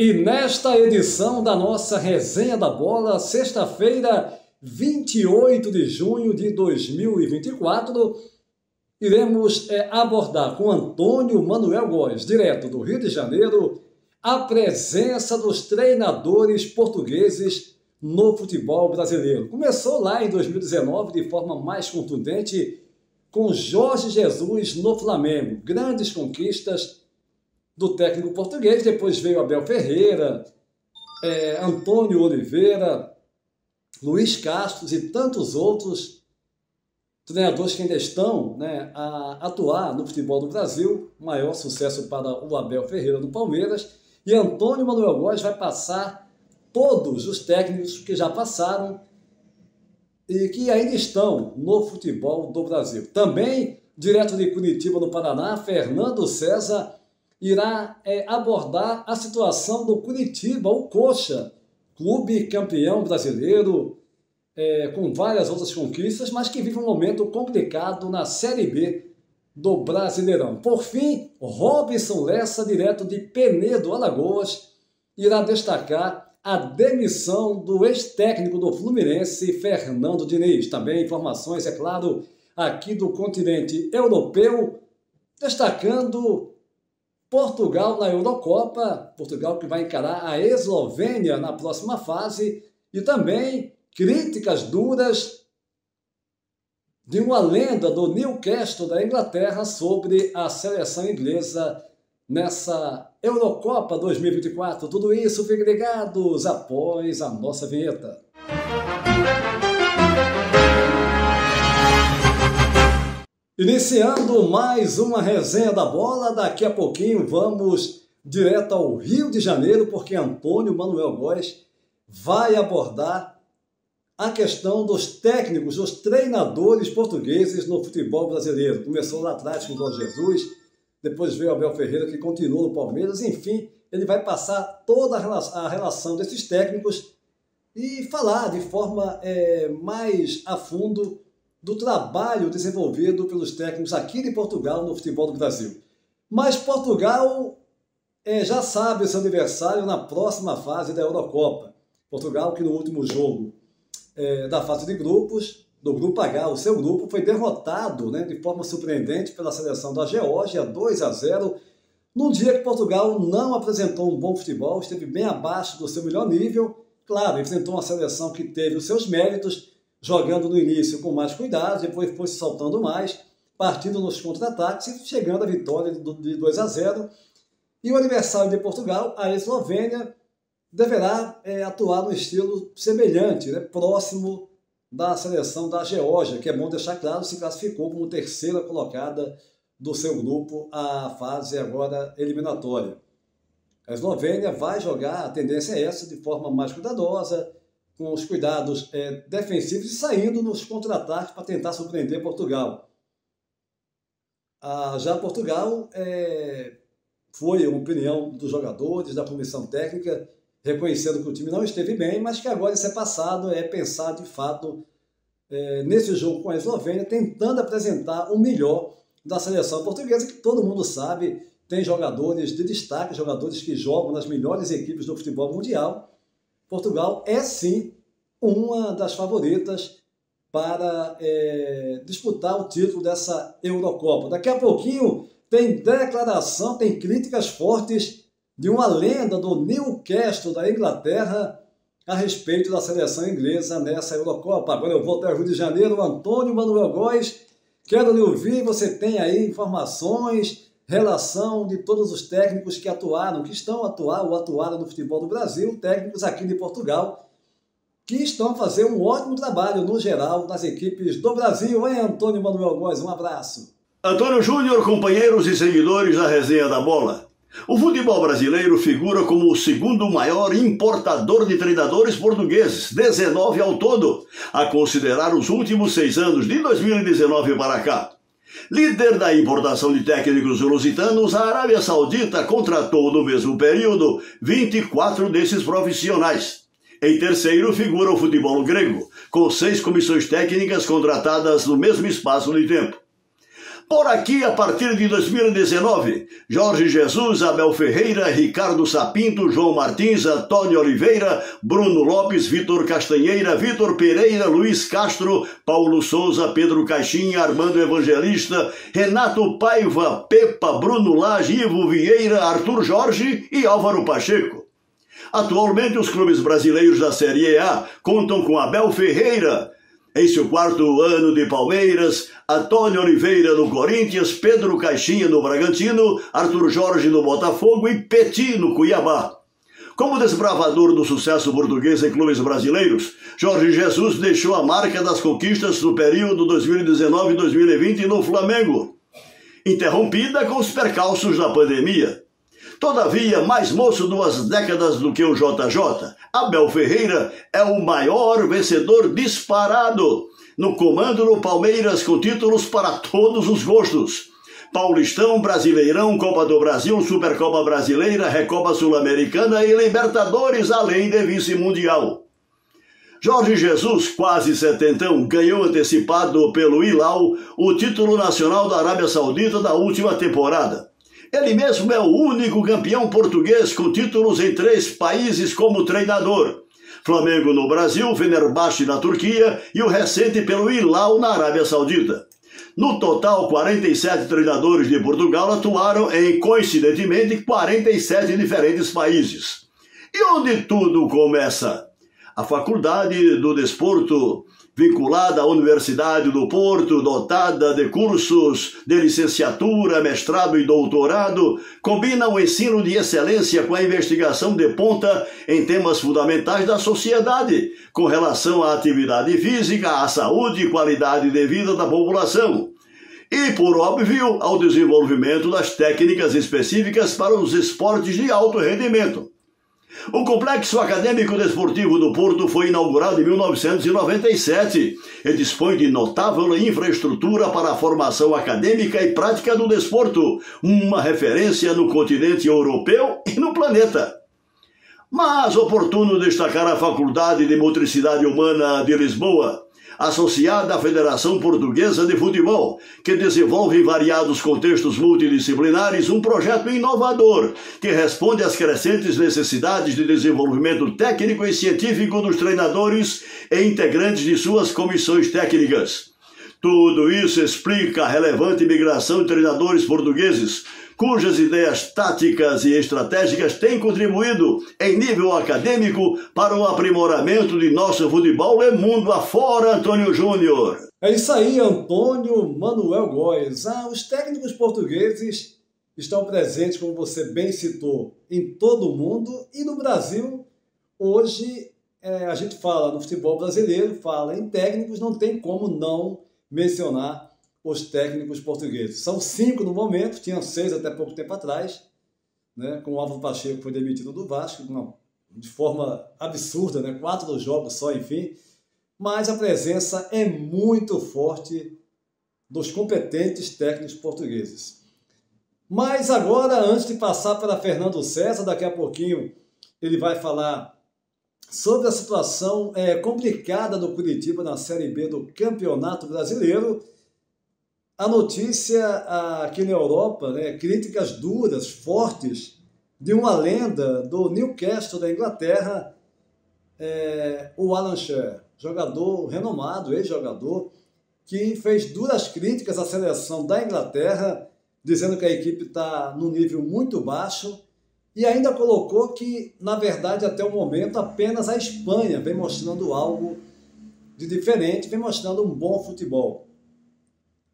E nesta edição da nossa Resenha da Bola, sexta-feira, 28 de junho de 2024, iremos abordar com Antônio Manuel Góes, direto do Rio de Janeiro, a presença dos treinadores portugueses no futebol brasileiro. Começou lá em 2019 de forma mais contundente com Jorge Jesus no Flamengo. Grandes conquistas do técnico português, depois veio Abel Ferreira, Antônio Oliveira, Luiz Castro e tantos outros treinadores que ainda estão a atuar no futebol do Brasil. Maior sucesso para o Abel Ferreira no Palmeiras. E Antônio Manuel Góes vai passar todos os técnicos que já passaram e que ainda estão no futebol do Brasil. Também, direto de Curitiba, no Paraná, Fernando César irá abordar a situação do Curitiba, o Coxa, clube campeão brasileiro, com várias outras conquistas, mas que vive um momento complicado na Série B do Brasileirão. Por fim, Robson Lessa, direto de Penedo, Alagoas, irá destacar a demissão do ex-técnico do Fluminense, Fernando Diniz. Também informações, é claro, aqui do continente europeu, destacando Portugal na Eurocopa, Portugal que vai encarar a Eslovênia na próxima fase, e também críticas duras de uma lenda do Newcastle da Inglaterra sobre a seleção inglesa nessa Eurocopa 2024. Tudo isso, fiquem ligados após a nossa vinheta. Iniciando mais uma Resenha da Bola, daqui a pouquinho vamos direto ao Rio de Janeiro, porque Antônio Manuel Góes vai abordar a questão dos técnicos, dos treinadores portugueses no futebol brasileiro. Começou lá atrás com o Jorge Jesus, depois veio Abel Ferreira, que continuou no Palmeiras. Enfim, ele vai passar toda a relação desses técnicos e falar de forma mais a fundo do trabalho desenvolvido pelos técnicos aqui de Portugal no futebol do Brasil. Mas Portugal já sabe o seu aniversário na próxima fase da Eurocopa. Portugal que no último jogo da fase de grupos, do Grupo H, o seu grupo foi derrotado de forma surpreendente pela seleção da Geórgia, 2-0, num dia que Portugal não apresentou um bom futebol, esteve bem abaixo do seu melhor nível. Claro, enfrentou uma seleção que teve os seus méritos, jogando no início com mais cuidado, depois foi se soltando mais, partindo nos contra-ataques e chegando à vitória de 2-0. E o adversário de Portugal, a Eslovênia, deverá atuar no estilo semelhante, próximo da seleção da Geórgia, que é bom deixar claro, se classificou como terceira colocada do seu grupo à fase agora eliminatória. A Eslovênia vai jogar, a tendência é essa, de forma mais cuidadosa, com os cuidados defensivos e saindo nos contra-ataques para tentar surpreender Portugal. Já Portugal foi uma opinião dos jogadores, da comissão técnica, reconhecendo que o time não esteve bem, mas que agora isso é passado, pensar de fato nesse jogo com a Eslovênia, tentando apresentar o melhor da seleção portuguesa, que todo mundo sabe, tem jogadores de destaque, jogadores que jogam nas melhores equipes do futebol mundial. Portugal é sim uma das favoritas para disputar o título dessa Eurocopa. Daqui a pouquinho tem declaração, tem críticas fortes de uma lenda do Newcastle da Inglaterra a respeito da seleção inglesa nessa Eurocopa. Agora eu volto ao Rio de Janeiro, Antônio Manuel Góes, quero lhe ouvir, você tem aí informações, relação de todos os técnicos que atuaram, que estão a atuar ou atuaram no futebol do Brasil, técnicos aqui de Portugal, que estão a fazer um ótimo trabalho no geral nas equipes do Brasil. Antônio Manuel Góes, um abraço. Antônio Júnior, companheiros e seguidores da Resenha da Bola. O futebol brasileiro figura como o segundo maior importador de treinadores portugueses, 19 ao todo, a considerar os últimos 6 anos, de 2019 para cá. Líder da importação de técnicos lusitanos, a Arábia Saudita contratou no mesmo período 24 desses profissionais. Em terceiro figura o futebol grego, com 6 comissões técnicas contratadas no mesmo espaço de tempo. Por aqui, a partir de 2019, Jorge Jesus, Abel Ferreira, Ricardo Sapinto, João Martins, Antônio Oliveira, Bruno Lopes, Vitor Castanheira, Vitor Pereira, Luiz Castro, Paulo Souza, Pedro Caixinha, Armando Evangelista, Renato Paiva, Pepa, Bruno Lage, Ivo Vieira, Arthur Jorge e Álvaro Pacheco. Atualmente, os clubes brasileiros da Série A contam com Abel Ferreira, em seu quarto ano de Palmeiras, Antônio Oliveira no Corinthians, Pedro Caixinha no Bragantino, Arthur Jorge no Botafogo e Petit no Cuiabá. Como desbravador do sucesso português em clubes brasileiros, Jorge Jesus deixou a marca das conquistas no período 2019-2020 no Flamengo, interrompida com os percalços da pandemia. Todavia, mais moço 2 décadas do que o JJ, Abel Ferreira é o maior vencedor disparado no comando no Palmeiras, com títulos para todos os gostos. Paulistão, Brasileirão, Copa do Brasil, Supercopa Brasileira, Recopa Sul-Americana e Libertadores, além de vice-mundial. Jorge Jesus, quase setentão, ganhou antecipado pelo Hilal o título nacional da Arábia Saudita da última temporada. Ele mesmo é o único campeão português com títulos em 3 países como treinador. Flamengo no Brasil, Fenerbahçe na Turquia e o recente pelo Hilal na Arábia Saudita. No total, 47 treinadores de Portugal atuaram em, coincidentemente, 47 diferentes países. E onde tudo começa? A Faculdade do Desporto, vinculada à Universidade do Porto, dotada de cursos de licenciatura, mestrado e doutorado, combina o ensino de excelência com a investigação de ponta em temas fundamentais da sociedade, com relação à atividade física, à saúde e qualidade de vida da população. E, por óbvio, ao desenvolvimento das técnicas específicas para os esportes de alto rendimento. O Complexo Acadêmico Desportivo do Porto foi inaugurado em 1997 e dispõe de notável infraestrutura para a formação acadêmica e prática do desporto, uma referência no continente europeu e no planeta. Mas oportuno destacar a Faculdade de Motricidade Humana de Lisboa, associada à Federação Portuguesa de Futebol, que desenvolve em variados contextos multidisciplinares um projeto inovador que responde às crescentes necessidades de desenvolvimento técnico e científico dos treinadores e integrantes de suas comissões técnicas. Tudo isso explica a relevante migração de treinadores portugueses, cujas ideias táticas e estratégicas têm contribuído, em nível acadêmico, para o aprimoramento de nosso futebol e mundo afora, Antônio Júnior. É isso aí, Antônio Manuel Góes. Os técnicos portugueses estão presentes, como você bem citou, em todo o mundo e no Brasil. Hoje, a gente fala no futebol brasileiro, fala em técnicos, não tem como não mencionar os técnicos portugueses. São 5 no momento, tinham 6 até pouco tempo atrás, né, com o Álvaro Pacheco que foi demitido do Vasco, não, de forma absurda, né, 4 jogos só, enfim. Mas a presença é muito forte dos competentes técnicos portugueses. Mas agora, antes de passar para Fernando César, daqui a pouquinho ele vai falar sobre a situação complicada do Curitiba na Série B do Campeonato Brasileiro. A notícia aqui na Europa, né, críticas duras, fortes, de uma lenda do Newcastle da Inglaterra, o Alan Shearer, jogador renomado, ex-jogador, que fez duras críticas à seleção da Inglaterra, dizendo que a equipe está num nível muito baixo, e ainda colocou que, na verdade, até o momento, apenas a Espanha vem mostrando algo de diferente, vem mostrando um bom futebol.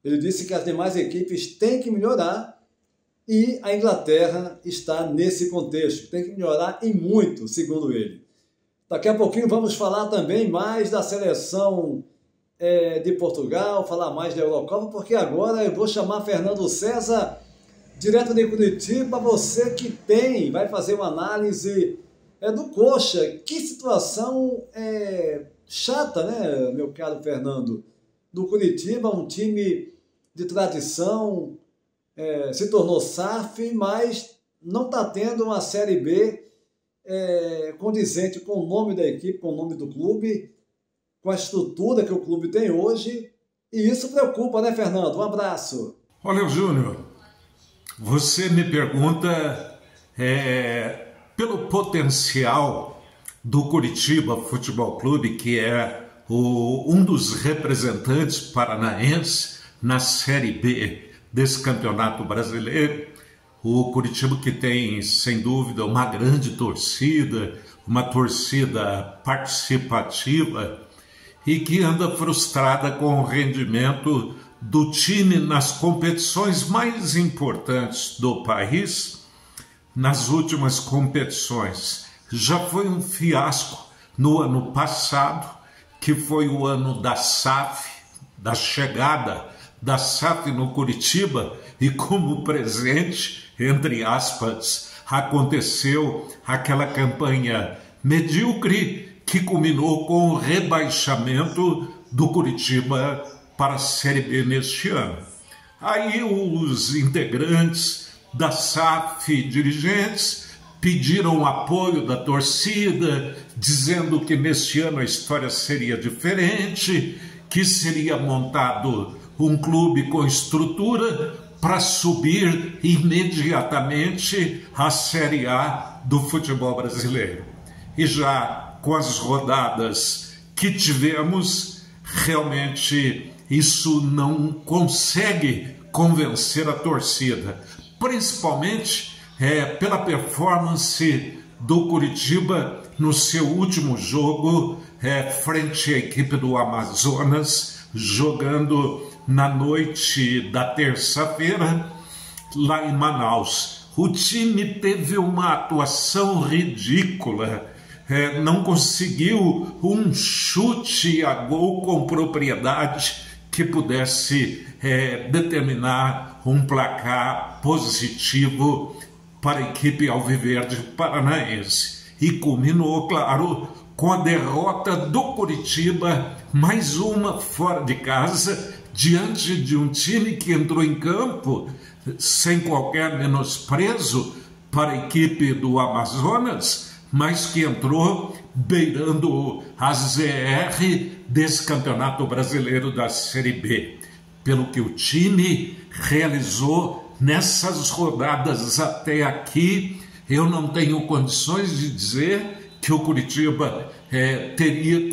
Ele disse que as demais equipes têm que melhorar e a Inglaterra está nesse contexto. Tem que melhorar em muito, segundo ele. Daqui a pouquinho vamos falar também mais da seleção de Portugal, falar mais da Eurocopa, porque agora eu vou chamar Fernando César, direto de Curitiba, você que vai fazer uma análise do Coxa. Que situação chata, né, meu caro Fernando? Do Curitiba, um time de tradição, se tornou SAF, mas não está tendo uma Série B condizente com o nome da equipe, com o nome do clube, com a estrutura que o clube tem hoje, e isso preocupa, né, Fernando? Um abraço. Olha, Júnior, você me pergunta pelo potencial do Curitiba Futebol Clube, que é um dos representantes paranaenses na Série B desse Campeonato Brasileiro. O Curitiba que tem, sem dúvida, uma grande torcida, uma torcida participativa e que anda frustrada com o rendimento do time nas competições mais importantes do país. Nas últimas competições já foi um fiasco no ano passado, que foi o ano da SAF, da chegada da SAF no Curitiba, e como presente, entre aspas, aconteceu aquela campanha medíocre que culminou com o rebaixamento do Curitiba para a Série B neste ano. Aí os integrantes da SAF, dirigentes, pediram o apoio da torcida, dizendo que neste ano a história seria diferente, que seria montado um clube com estrutura para subir imediatamente à Série A do futebol brasileiro. E já com as rodadas que tivemos, realmente isso não consegue convencer a torcida, principalmente pela performance do Curitiba no seu último jogo frente à equipe do Amazonas, jogando na noite da terça-feira lá em Manaus. O time teve uma atuação ridícula, não conseguiu um chute a gol com propriedade que pudesse determinar um placar positivo para a equipe alviverde paranaense. E culminou, claro, com a derrota do Curitiba, mais uma fora de casa, diante de um time que entrou em campo sem qualquer menosprezo para a equipe do Amazonas, mas que entrou beirando a ZR desse Campeonato Brasileiro da Série B. Pelo que o time realizou nessas rodadas até aqui, eu não tenho condições de dizer que o Curitiba teria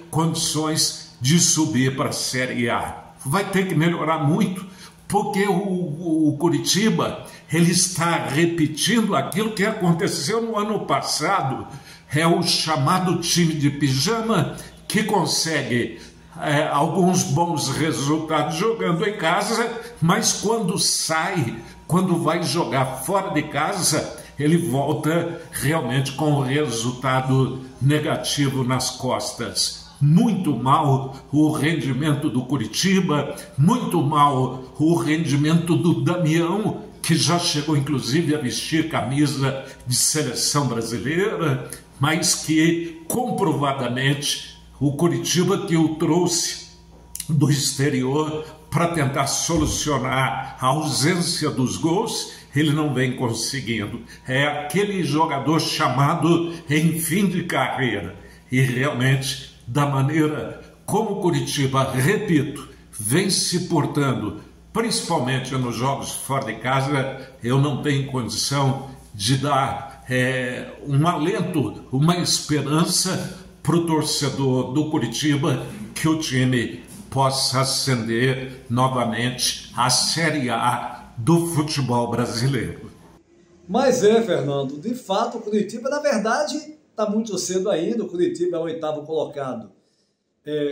condições de subir para a Série A. Vai ter que melhorar muito, porque o Curitiba ele está repetindo aquilo que aconteceu no ano passado. É o chamado time de pijama que consegue alguns bons resultados jogando em casa, mas quando vai jogar fora de casa, ele volta realmente com um resultado negativo nas costas. Muito mal o rendimento do Curitiba, muito mal o rendimento do Damião, que já chegou inclusive a vestir camisa de seleção brasileira, mas que comprovadamente o Curitiba que o trouxe do exterior para tentar solucionar a ausência dos gols, ele não vem conseguindo. É aquele jogador chamado em fim de carreira. E realmente, da maneira como o Curitiba, repito, vem se portando, principalmente nos jogos fora de casa, eu não tenho condição de dar um alento, uma esperança para o torcedor do Curitiba que o time possa ascender novamente à Série A do futebol brasileiro. Mas Fernando, de fato o Curitiba, na verdade, está muito cedo ainda. O Curitiba é o 8º colocado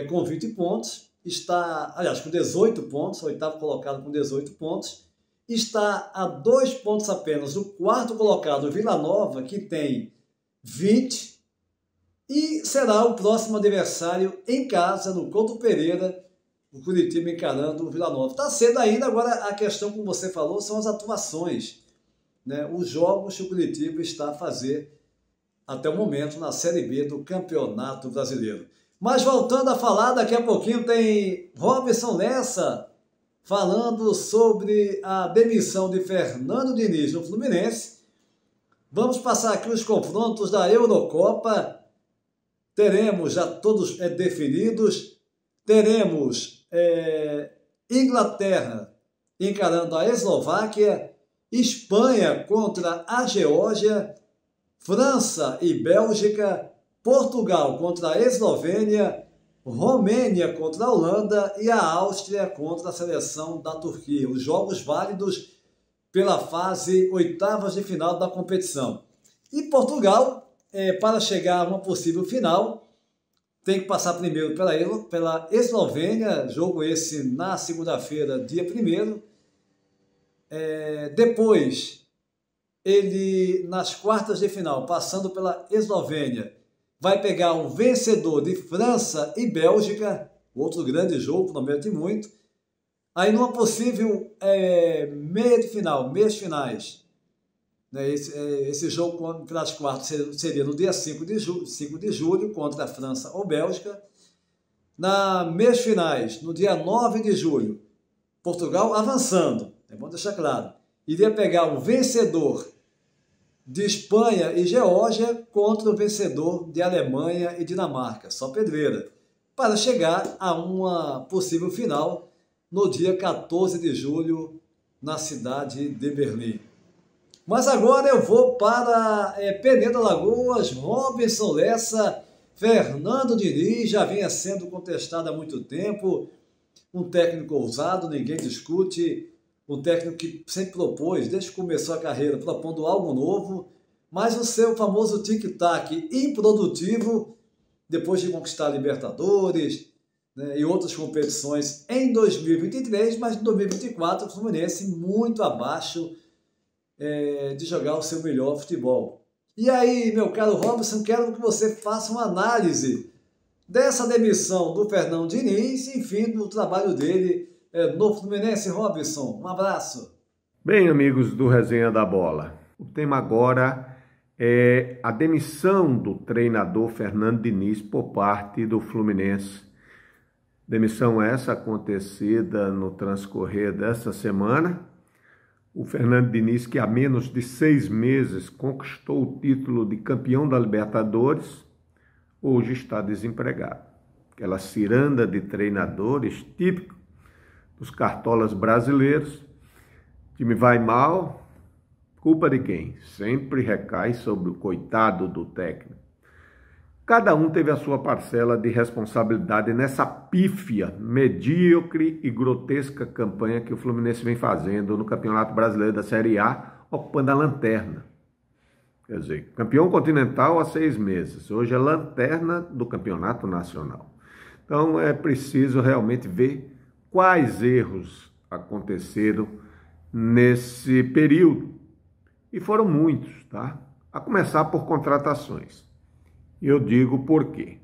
com 20 pontos, está, aliás, com 18 pontos, o 8º colocado com 18 pontos, está a 2 pontos apenas do 4º colocado, Vila Nova, que tem 20, e será o próximo adversário em casa, no Couto Pereira, o Curitiba encarando o Vila Nova. Está cedo ainda, agora a questão, como você falou, são as atuações, né? Os jogos que o Curitiba está a fazer até o momento na Série B do Campeonato Brasileiro. Mas voltando a falar, daqui a pouquinho tem Robson Lessa falando sobre a demissão de Fernando Diniz no Fluminense. Vamos passar aqui os confrontos da Eurocopa. Teremos já todos definidos. Teremos Inglaterra encarando a Eslováquia, Espanha contra a Geórgia, França e Bélgica, Portugal contra a Eslovênia, Romênia contra a Holanda e a Áustria contra a seleção da Turquia. Os jogos válidos pela fase oitavas de final da competição. E Portugal, para chegar a uma possível final, tem que passar primeiro pela Eslovênia, jogo esse na segunda-feira, dia 1º. Depois, ele, nas quartas de final, passando pela Eslovênia, vai pegar um vencedor de França e Bélgica, outro grande jogo, não mete muito. Aí, numa possível meias finais, né, esse jogo pelas quartas seria no dia 5 de julho, contra a França ou Bélgica. Na meias finais, no dia 9 de julho, Portugal avançando, é bom deixar claro, iria pegar um vencedor de Espanha e Geórgia contra o vencedor de Alemanha e Dinamarca, só pedreira, para chegar a uma possível final no dia 14 de julho na cidade de Berlim. Mas agora eu vou para Penedo Alagoas, Robinson Lessa, Fernando Diniz, já vinha sendo contestado há muito tempo, um técnico ousado, ninguém discute, um técnico que sempre propôs, desde que começou a carreira, propondo algo novo, mas o seu famoso tic-tac improdutivo, depois de conquistar a Libertadores, né, e outras competições em 2023, mas em 2024 o Fluminense muito abaixo de jogar o seu melhor futebol. E aí, meu caro Robson, quero que você faça uma análise dessa demissão do Fernando Diniz, enfim, do trabalho dele no Fluminense. Robson, um abraço. Bem, amigos do Resenha da Bola, o tema agora é a demissão do treinador Fernando Diniz por parte do Fluminense. Demissão essa acontecida no transcorrer dessa semana. O Fernando Diniz, que há menos de 6 meses conquistou o título de campeão da Libertadores, hoje está desempregado. Aquela ciranda de treinadores típico dos cartolas brasileiros. O time vai mal, culpa de quem? Sempre recai sobre o coitado do técnico. Cada um teve a sua parcela de responsabilidade nessa pífia, medíocre e grotesca campanha que o Fluminense vem fazendo no Campeonato Brasileiro da Série A, ocupando a lanterna. Quer dizer, campeão continental há 6 meses, hoje é lanterna do Campeonato Nacional. Então é preciso realmente ver quais erros aconteceram nesse período. E foram muitos, tá? A começar por contratações. Eu digo por quê.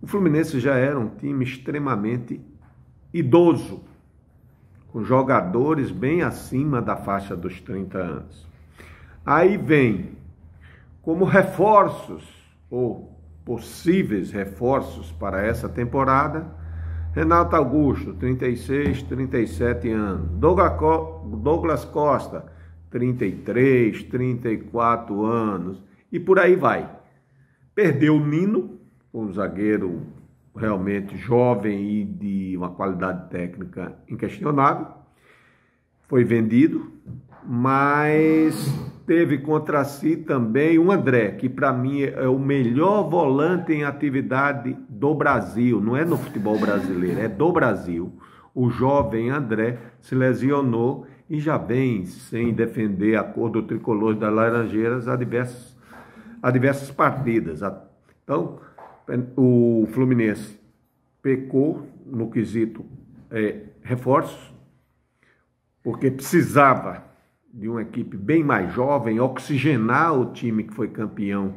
O Fluminense já era um time extremamente idoso, com jogadores bem acima da faixa dos 30 anos. Aí vem, como reforços, ou possíveis reforços para essa temporada, Renato Augusto, 36, 37 anos. Douglas Costa, 33, 34 anos. E por aí vai. Perdeu o Nino, um zagueiro realmente jovem e de uma qualidade técnica inquestionável. Foi vendido, mas teve contra si também o André, que para mim é o melhor volante em atividade do Brasil. Não é no futebol brasileiro, é do Brasil. O jovem André se lesionou e já vem sem defender a cor do tricolor das Laranjeiras há diversas partidas. Então, o Fluminense pecou no quesito reforços, porque precisava de uma equipe bem mais jovem, oxigenar o time que foi campeão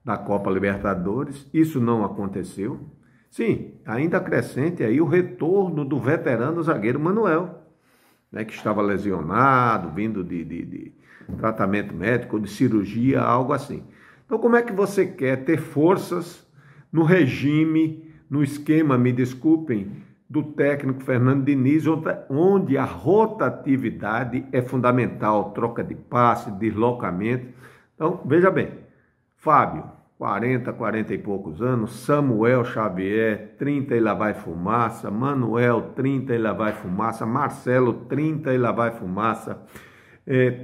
da Copa Libertadores. Isso não aconteceu. Sim, ainda acrescente aí o retorno do veterano zagueiro Manuel, né, que estava lesionado, vindo de tratamento médico, de cirurgia, algo assim. Então, como é que você quer ter forças no regime, no esquema, me desculpem, do técnico Fernando Diniz, onde a rotatividade é fundamental, troca de passe, deslocamento. Então, veja bem, Fábio, 40, 40 e poucos anos. Samuel Xavier, 30 e lá vai fumaça. Manuel, 30 e lá vai fumaça. Marcelo, 30 e lá vai fumaça.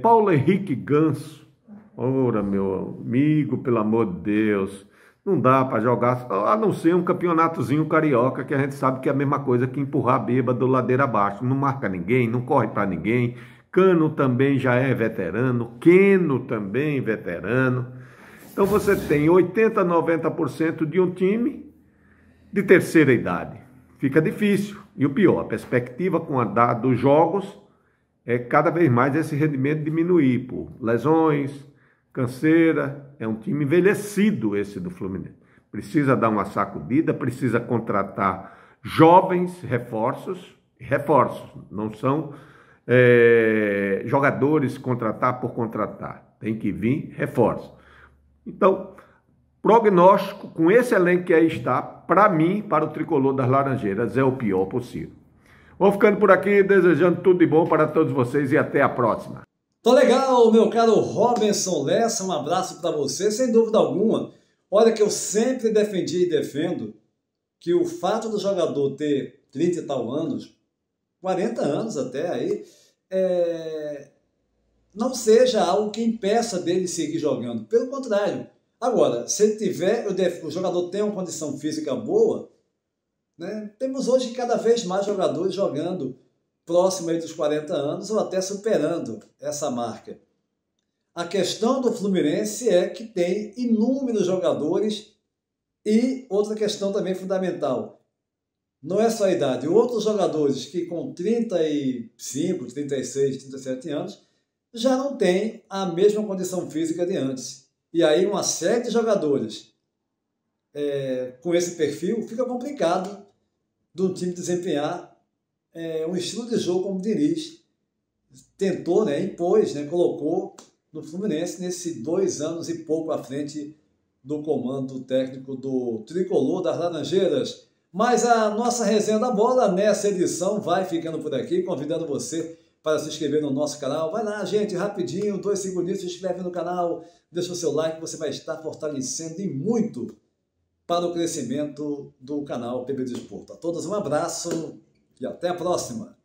Paulo Henrique Ganso. Ora, meu amigo, pelo amor de Deus. Não dá para jogar, a não ser um campeonatozinho carioca, que a gente sabe que é a mesma coisa que empurrar bêbado ladeira abaixo. Não marca ninguém, não corre para ninguém. Cano também já é veterano. Queno também veterano. Então você tem 80, 90% de um time de terceira idade. Fica difícil. E o pior, a perspectiva com a data dos jogos é cada vez mais esse rendimento diminuir por lesões, canseira. É um time envelhecido esse do Fluminense. Precisa dar uma sacudida, precisa contratar jovens reforços, não são jogadores contratar por contratar. Tem que vir reforços. Então, prognóstico com esse elenco que aí está, para mim, para o tricolor das Laranjeiras, é o pior possível. Vou ficando por aqui, desejando tudo de bom para todos vocês e até a próxima. Tô legal, meu caro Robinson Lessa, um abraço para você, sem dúvida alguma. Olha que eu sempre defendi e defendo que o fato do jogador ter 30 e tal anos, 40 anos até aí, não seja algo que impeça dele seguir jogando. Pelo contrário. Agora, se ele tiver, o jogador tem uma condição física boa, né? Temos hoje cada vez mais jogadores jogando próximo aí dos 40 anos ou até superando essa marca. A questão do Fluminense é que tem inúmeros jogadores e outra questão também fundamental. Não é só a idade. Outros jogadores que com 35, 36, 37 anos já não têm a mesma condição física de antes. E aí uma série de jogadores com esse perfil fica complicado do time desempenhar um estilo de jogo como o Diniz tentou, impôs, colocou no Fluminense nesses 2 anos e pouco à frente do comando técnico do tricolor das Laranjeiras. Mas a nossa resenha da bola nessa edição vai ficando por aqui, convidando você para se inscrever no nosso canal. Vai lá, gente, rapidinho, 2 segundinhos, se inscreve no canal, deixa o seu like, você vai estar fortalecendo e muito para o crescimento do canal PB Desporto. A todos um abraço e até a próxima!